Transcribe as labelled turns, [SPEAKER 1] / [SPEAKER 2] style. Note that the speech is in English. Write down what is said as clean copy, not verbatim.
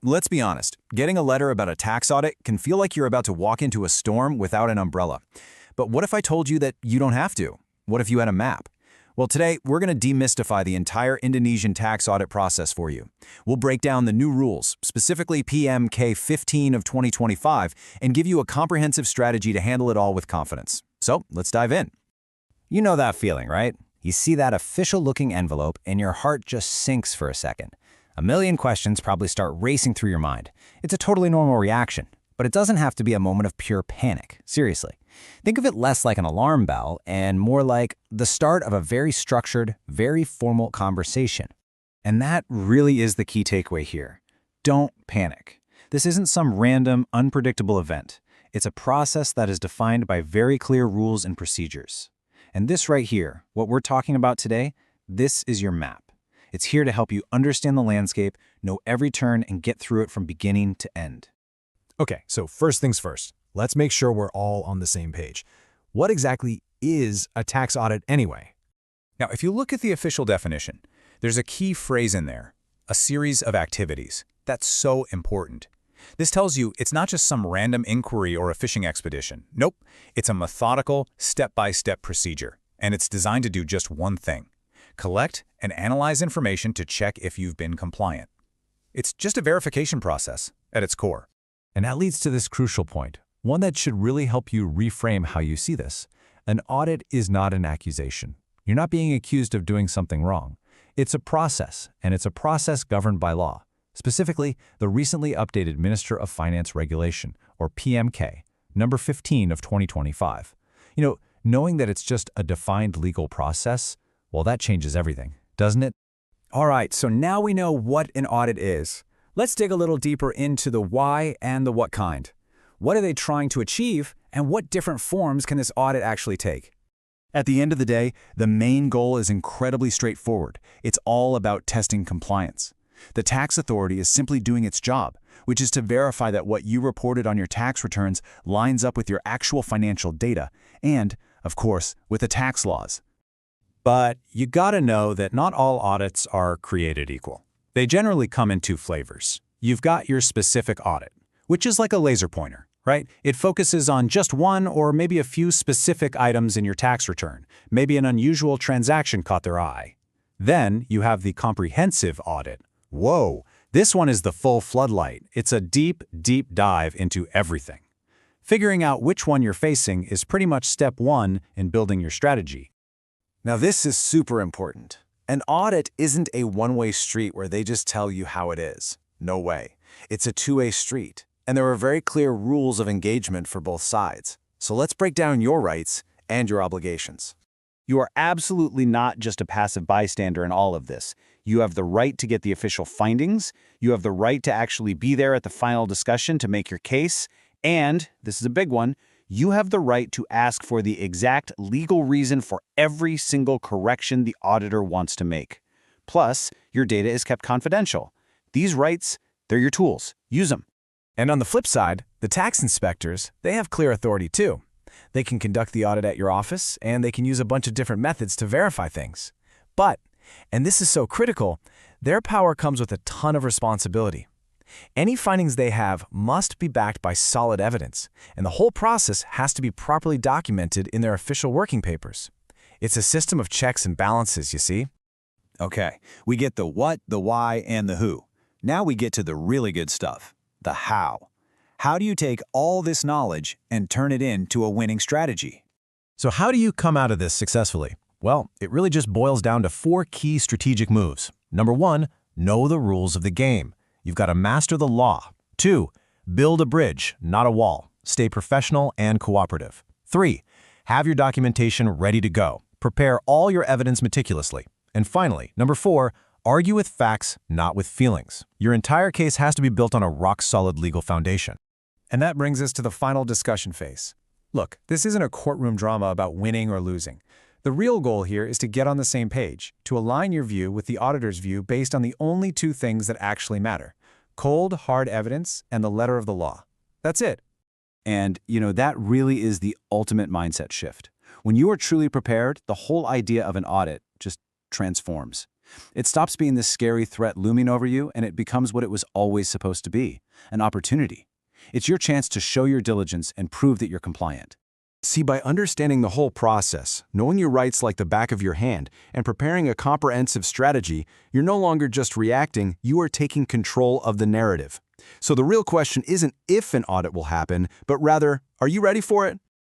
[SPEAKER 1] let's be honest. Getting a letter about a tax audit can feel like you're about to walk into a storm without an umbrella. But what if I told you that you don't have to? What if you had a map? Well, today, we're going to demystify the entire Indonesian tax audit process for you. We'll break down the new rules, specifically PMK 15 of 2025, and give you a comprehensive strategy to handle it all with confidence. So, let's dive in.
[SPEAKER 2] You know that feeling, right? You see that official-looking envelope and your heart just sinks for a second. A million questions probably start racing through your mind. It's a totally normal reaction, but it doesn't have to be a moment of pure panic. Seriously. Think of it less like an alarm bell and more like the start of a very structured, very formal conversation. And that really is the key takeaway here. Don't panic. This isn't some random, unpredictable event. It's a process that is defined by very clear rules and procedures. And this right here, what we're talking about today, this is your map. It's here to help you understand the landscape, know every turn, and get through it from beginning to end.
[SPEAKER 3] Okay, so first things first. Let's make sure we're all on the same page. What exactly is a tax audit anyway?
[SPEAKER 1] Now, if you look at the official definition, there's a key phrase in there, a series of activities. That's so important. This tells you it's not just some random inquiry or a fishing expedition. Nope, it's a methodical, step-by-step procedure, and it's designed to do just one thing: collect and analyze information to check if you've been compliant. It's just a verification process at its core.
[SPEAKER 3] And that leads to this crucial point, one that should really help you reframe how you see this. An audit is not an accusation. You're not being accused of doing something wrong. It's a process, and it's a process governed by law. Specifically, the recently updated Minister of Finance Regulation, or PMK, number 15 of 2025. Knowing that it's just a defined legal process, well, that changes everything, doesn't it?
[SPEAKER 2] All right, so now we know what an audit is. Let's dig a little deeper into the why and the what kind. What are they trying to achieve, and what different forms can this audit actually take?
[SPEAKER 1] At the end of the day, the main goal is incredibly straightforward. It's all about testing compliance. The tax authority is simply doing its job, which is to verify that what you reported on your tax returns lines up with your actual financial data and, of course, with the tax laws.
[SPEAKER 3] But you gotta know that not all audits are created equal. They generally come in two flavors. You've got your specific audit, which is like a laser pointer, right? It focuses on just one or maybe a few specific items in your tax return. Maybe an unusual transaction caught their eye. Then you have the comprehensive audit. Whoa, this one is the full floodlight. It's a deep, deep dive into everything. Figuring out which one you're facing is pretty much step one in building your strategy.
[SPEAKER 4] Now this is super important. An audit isn't a one-way street where they just tell you how it is. No way. It's a two-way street, and there are very clear rules of engagement for both sides. So let's break down your rights and your obligations.
[SPEAKER 2] You are absolutely not just a passive bystander in all of this. You have the right to get the official findings, you have the right to actually be there at the final discussion to make your case, and, this is a big one, you have the right to ask for the exact legal reason for every single correction the auditor wants to make. Plus, your data is kept confidential. These rights, they're your tools. Use them.
[SPEAKER 3] And on the flip side, the tax inspectors, they have clear authority too. They can conduct the audit at your office, and they can use a bunch of different methods to verify things. But, and this is so critical, their power comes with a ton of responsibility. Any findings they have must be backed by solid evidence, and the whole process has to be properly documented in their official working papers. It's a system of checks and balances, you see?
[SPEAKER 1] Okay, we get the what, the why, and the who. Now we get to the really good stuff, the how. How do you take all this knowledge and turn it into a winning strategy?
[SPEAKER 3] So how do you come out of this successfully? Well, it really just boils down to 4 key strategic moves. Number 1, know the rules of the game. You've got to master the law. 2, build a bridge, not a wall. Stay professional and cooperative. 3, have your documentation ready to go. Prepare all your evidence meticulously. And finally, number 4, argue with facts, not with feelings. Your entire case has to be built on a rock-solid legal foundation.
[SPEAKER 5] And that brings us to the final discussion phase. Look, this isn't a courtroom drama about winning or losing. The real goal here is to get on the same page, to align your view with the auditor's view based on the only 2 things that actually matter: cold, hard evidence and the letter of the law. That's it.
[SPEAKER 2] And, that really is the ultimate mindset shift. When you are truly prepared, the whole idea of an audit just transforms. It stops being this scary threat looming over you, and it becomes what it was always supposed to be, an opportunity. It's your chance to show your diligence and prove that you're compliant.
[SPEAKER 4] See, by understanding the whole process, knowing your rights like the back of your hand, and preparing a comprehensive strategy, you're no longer just reacting, you are taking control of the narrative. So the real question isn't if an audit will happen, but rather, are you ready for it?